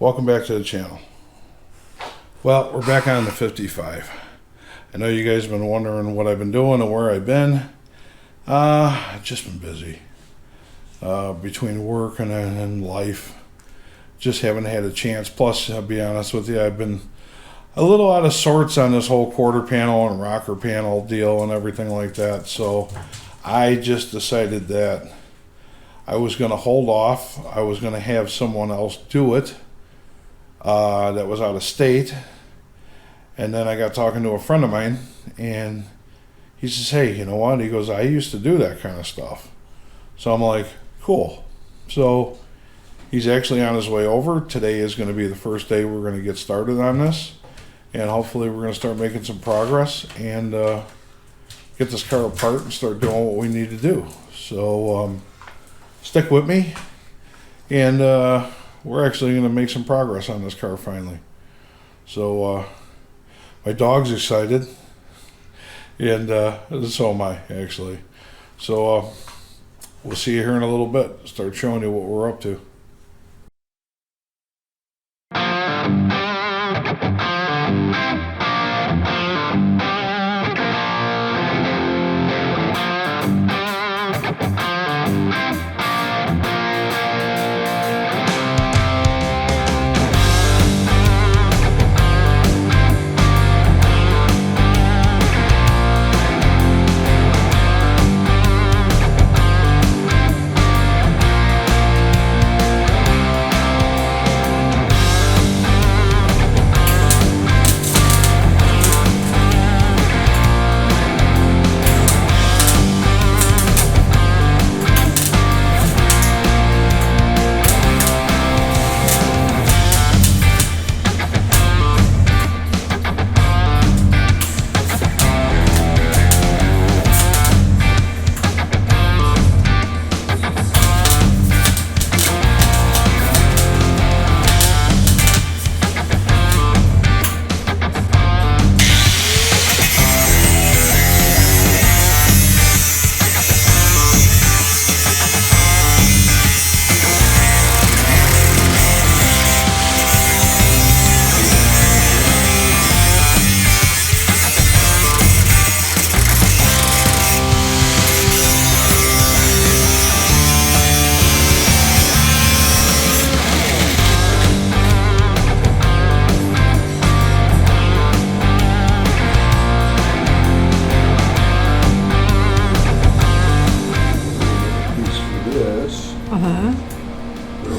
Welcome back to the channel. Well, we're back on the 55. I know you guys have been wondering what I've been doing and where I've been. I've just been busy. Between work and life. Just haven't had a chance. Plus, I'll be honest with you, I've been a little out of sorts on this whole quarter panel and rocker panel deal and everything like that. So I just decided that I was going to hold off. I was going to have someone else do it that was out of state. And then I got talking to a friend of mine, and he says, hey, you know what? He goes, I used to do that kind of stuff. So I'm like, cool. So he's actually on his way over. Today is going to be the first day we're going to get started on this. And hopefully we're going to start making some progress and get this car apart and start doing what we need to do. So stick with me. And we're actually going to make some progress on this car finally. So my dog's excited. And so am I, actually. So we'll see you here in a little bit. Start showing you what we're up to.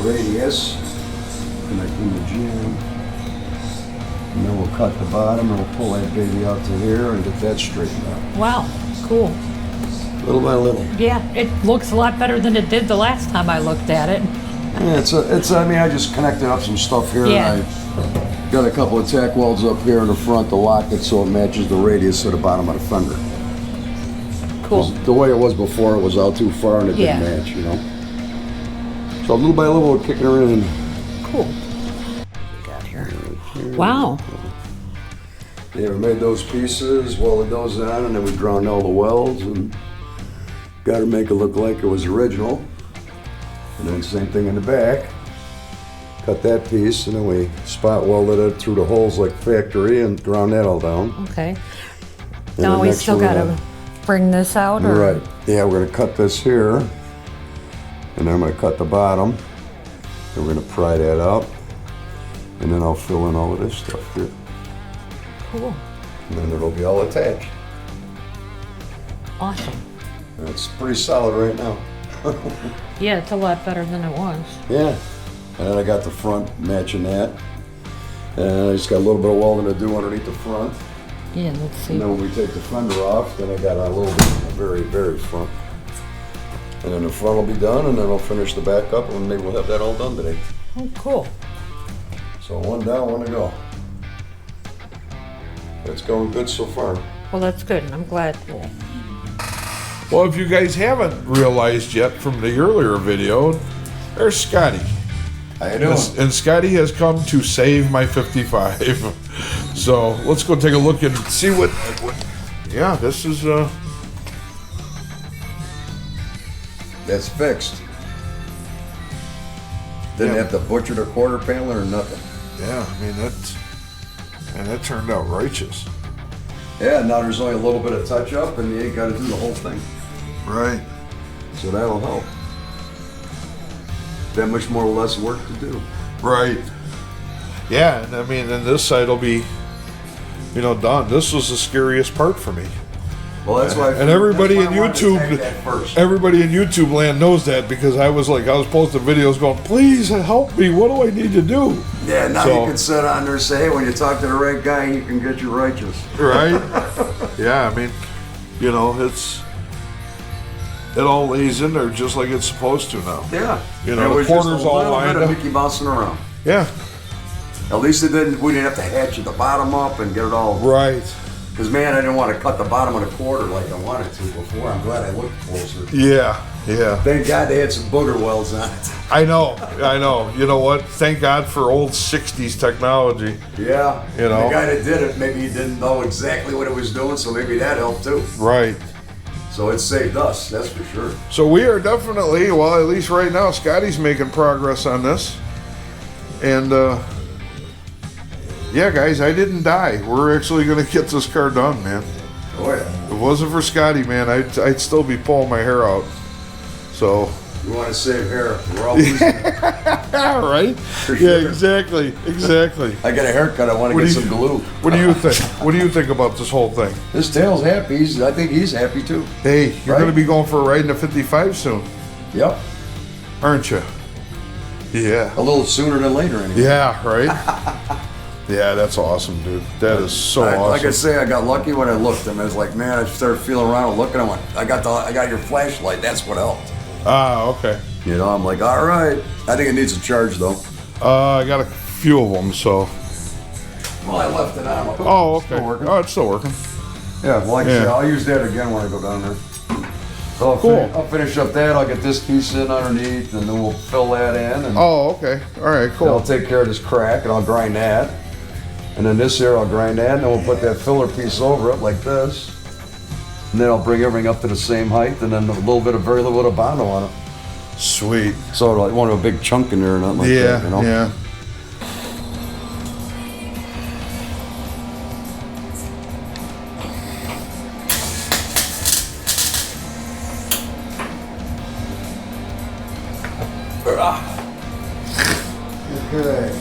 Radius, connecting the gym, and then we'll cut the bottom and we'll pull that baby out to here and get that straightened out. Wow, cool. Little by little. Yeah, it looks a lot better than it did the last time I looked at it. Yeah, I mean, I just connected up some stuff here, Yeah. and I got a couple of tack welds up here in the front to lock it so it matches the radius of the bottom of the fender. Cool. The way it was before, it was out too far and it didn't match, you know. So little by little, we're kicking her in. Cool. What we got here? Wow. Yeah, we made those pieces, welded those on, and then we ground all the welds and got to make it look like it was original. And then same thing in the back. Cut that piece, and then we spot welded it through the holes like factory and ground that all down. Okay. And Now we next still got to bring this out? Or? Right. Yeah, we're going to cut this here. And then I'm going to cut the bottom. And we're going to pry that out. And then I'll fill in all of this stuff here. Cool. And then it'll be all attached. Awesome. And it's pretty solid right now. Yeah, it's a lot better than it was. Yeah. And then I got the front matching that. And I just got a little bit of welding to do underneath the front. Yeah, let's see. And then when we take the fender off, then I got a little bit of the very, very front. And then the front will be done, and then I'll finish the back up, and maybe we'll have that all done today. Oh, cool. So one down, one to go. It's going good so far. Well, that's good. I'm glad. Well, if you guys haven't realized yet from the earlier video, there's Scotty. How you doing? And Scotty has come to save my 55. So let's go take a look and see what yeah, this is That's fixed. Didn't Yeah. have to butcher the quarter panel or nothing. Yeah, I mean, that turned out righteous. Yeah, now there's only a little bit of touch up and you ain't got to do the whole thing. Right. So that'll help. That much more or less work to do. Right. Yeah, and I mean, and this side will be, done. This was the scariest part for me. Well, that's why. And everybody in that's why I wanted to YouTube, take that first. everybody in YouTube land knows that, because I was posting videos going, please help me. What do I need to do? Yeah, now So- you can sit on there and say, hey, when you talk to the right guy, you can get you righteous. Right? Yeah, I mean, it all lays in there just like it's supposed to now. Yeah. You know, It the was just quarters a all little lined bit of up. Mickey bouncing around. Yeah. At least we didn't have to hatchet the bottom up and get it all. Right. Because, man, I didn't want to cut the bottom of the quarter like I wanted to before. I'm glad I looked closer. Yeah. Yeah. Thank God they had some booger welds on it. I know. You know what? Thank God for old 60s technology. Yeah. You know. The guy that did it, maybe he didn't know exactly what it was doing, so maybe that helped too. Right. So it saved us, that's for sure. So we are definitely, well, at least right now, Scotty's making progress on this. And, yeah, guys, I didn't die. We're actually going to get this car done, man. Oh, yeah. If it wasn't for Scotty, man, I'd still be pulling my hair out. So. You want to save hair. We're all losing it. Right? For Yeah, sure. exactly. I got a haircut, I want to What get do you- some glue. What do you think? What do you think about this whole thing? This tail's happy. I think he's happy too. Hey, you're Right? going to be going for a ride in a 55 soon, Yep. aren't you? Yeah. A little sooner than later anyway. Yeah, right? Yeah, that's awesome, dude. That is so awesome. Like I say, I got lucky when I looked. I was like, man, I started feeling around and looking. I went, I got your flashlight. That's what helped. Ah, okay. You know, I'm like, all right. I think it needs a charge though. I got a few of them, so. Well, I left it on. Oh, okay. Still working. Oh, it's still working. Yeah, well, like I Yeah. said, I'll use that again when I go down there. So Cool. I'll finish up that. I'll get this piece in underneath, and then we'll fill that in, and Oh, okay. All right, I'll cool. take care of this crack, and I'll grind that. And then this here, I'll grind that, and then we'll put that filler piece over it like this. And then I'll bring everything up to the same height, and then very little bit of Bondo on it. Sweet. So I want a big chunk in there or nothing like Yeah, that, you know? yeah. Okay.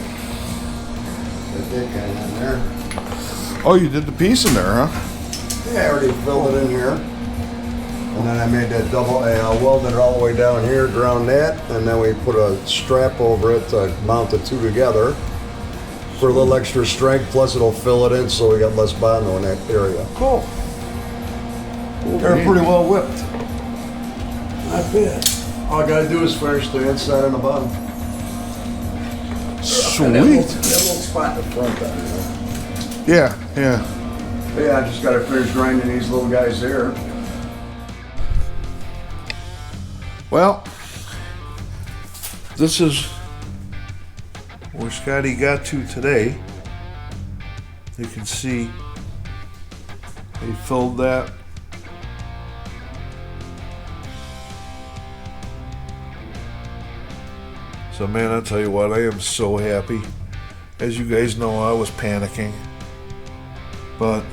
Put that guy in there. Oh, you did the piece in there, huh? Yeah, I already filled it in here. And then I made that I welded it all the way down here, ground that, and then we put a strap over it to mount the two together for a little extra strength, plus it'll fill it in so we got less Bondo in that area. Cool. They're pretty well whipped. Not bad. All I gotta do is finish the inside and the bottom. Sweet. And that little spot in the front there, you know? Yeah, yeah. Yeah, I just gotta finish grinding these little guys there. Well, this is where Scotty got to today. You can see he filled that. So man, I'll tell you what, I am so happy. As you guys know, I was panicking. But,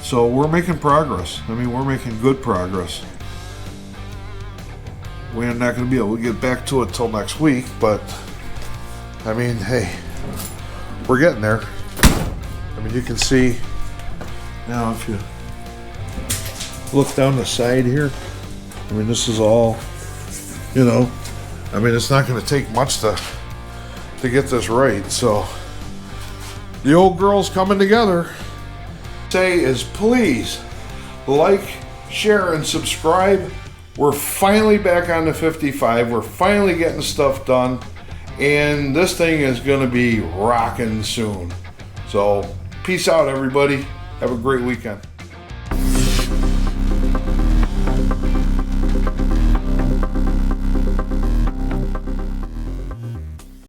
so we're making progress. I mean, we're making good progress. We're not going to be able to get back to it till next week, but I mean, hey, we're getting there. I mean, you can see now if you look down the side here, I mean, this is all, you know, I mean, it's not going to take much to get this right. So the old girl's coming together. Say is please like, share, and subscribe. We're finally back on the 55. We're finally getting stuff done. And this thing is going to be rocking soon. So, peace out, everybody. Have a great weekend.